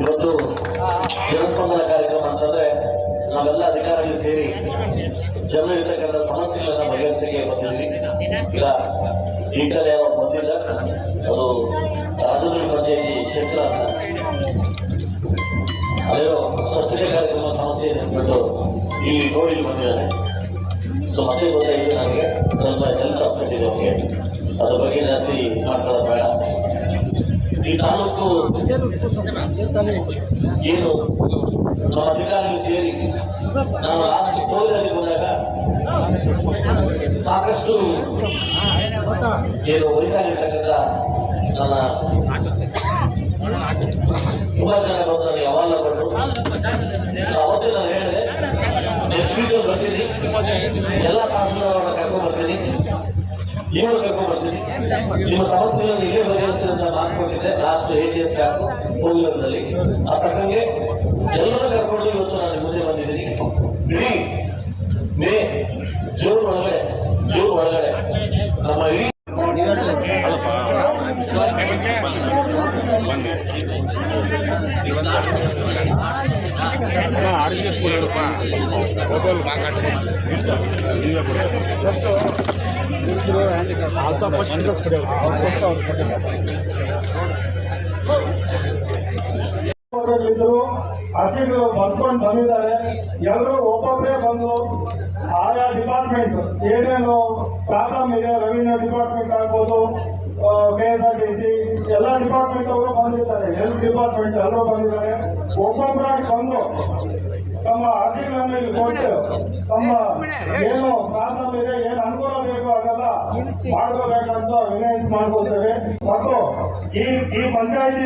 ಇವತ್ತು ಜನಸ್ಪಂದನ ಕಾರ್ಯಕ್ರಮ ಅಂತಂದ್ರೆ ನಾವೆಲ್ಲ ಅಧಿಕಾರಿಗಳು ಸೇರಿ ಜನರು ಇರ್ತಕ್ಕಂಥ ಸಮಸ್ಯೆಗಳನ್ನ ಬಗೆಹರಿಸಲಿಕ್ಕೆ ಬಂದಿದ್ವಿ. ಈಗ ಈ ಕಡೆ ಅವರು ಬಂದಿಲ್ಲ, ಅದು ರಾಜದುರ್ಗ ಪಂಚಾಯತಿ ಕ್ಷೇತ್ರ ಅಂತ ಅದೇನೋ ಸ್ವಚ್ಛತೆ ಕಾರ್ಯಕ್ರಮ ಸಮಸ್ಯೆ ಇದೆ ಅಂದ್ಬಿಟ್ಟು ಇಲ್ಲಿ ಕೋವಿಡ್ ಬಂದಿದ್ದಾರೆ. ಸೊ ಮತ್ತೆ ಗೊತ್ತಾಯಿತು ನನಗೆ ಸ್ವಲ್ಪ ಹೆಲ್ತ್ ಅಪ್ಸೆಟ್ ಇದೆ ಅವ್ರಿಗೆ, ಅದ್ರ ಬಗ್ಗೆ ಜಾಸ್ತಿ ಮಾತಾಡೋದು ಬೇಡ. ಈ ತಾಲೂಕು ಏನು ನಮ್ಮ ಅಧಿಕಾರಿಗಳು ಸೇರಿ ನಾವು ಲಾಸ್ಟ್ ಕೋವಿಡಲ್ಲಿ ಬಂದಾಗ ಸಾಕಷ್ಟು ಏನು ವಯಸ್ಸಾಗಿರ್ತಕ್ಕಂಥ ನನ್ನ ತುಂಬಾ ಜನ ಬಂದು ನನಗೆ ಅವಾಲ ಕೊಟ್ಟರು. ಅವತ್ತೇ ನಾನು ಹೇಳಿದೆ, ನೆಕ್ಸ್ಟ್ ವೀಕಲ್ಲಿ ಬರ್ತೀನಿ, ಎಲ್ಲ ಕಾಸರವರನ್ನ ಕರ್ಕೊಂಡು ಬರ್ತೀನಿ, ಇವರು ಕರ್ಕೊಂಡು ಬರ್ತೀನಿ, ನಿಮ್ಮ ಸಮಸ್ಯೆಗಳನ್ನು ಇಲ್ಲೇ ಬಗೆಹರಿಸ್ತೀನಿ ಅಂತ ಮಾಡ್ಕೊಂಡಿದ್ದೆ ಲಾಸ್ಟ್ ATS ಕ್ಯಾಂಪ್ ಕೋವಿಲದಲ್ಲಿ. ಆ ತಕ್ಕಂಗೆ ಎಲ್ಲರೂ ಕರ್ಕೊಂಡು ಇವತ್ತು ನಾನು ಮುಂದೆ ಬಂದಿದ್ದೀನಿ. ಇಡೀ ಮೇ ಜೂನ್ ಒಳಗಡೆ ನಮ್ಮ ಇಡೀ ಅರ್ಜಿಗಳು ಬರ್ಕೊಂಡು ಬಂದಿದ್ದಾರೆ. ಎಲ್ಲರೂ ಒಬ್ಬೊಬ್ಬರೇ ಬಂದು ಆಯಾ ಡಿಪಾರ್ಟ್ಮೆಂಟ್ ಏನೇನು ಪ್ರಾಬ್ಲಮ್ ಇದೆ, ರೆವಿನ್ಯೂ ಡಿಪಾರ್ಟ್ಮೆಂಟ್ ಆಗ್ಬೋದು, KSRTC ಎಲ್ಲ ಡಿಪಾರ್ಟ್ಮೆಂಟ್ ಅವರು ಬಂದಿದ್ದಾರೆ, ಹೆಲ್ತ್ ಡಿಪಾರ್ಟ್ಮೆಂಟ್ ಎಲ್ಲರೂ ಬಂದಿದ್ದಾರೆ. ಒಬ್ಬೊಬ್ಬರಾಗಿ ಬಂದು ತಮ್ಮ ಅರ್ಜಿಗಳನ್ನು ಇಲ್ಲಿ ಕೊಟ್ಟು ತಮ್ಮ ಏನು ಪ್ರಾಬ್ಲಮ್ ಇದೆ, ಏನು ಅನುಕೂಲ ಬೇಕು ಅದೆಲ್ಲ ಮಾಡ್ಕೋಬೇಕಂತ ವಿನಂತಿ ಮಾಡ್ಕೊಳ್ತೇವೆ. ಮತ್ತು ಈ ಪಂಚಾಯತಿ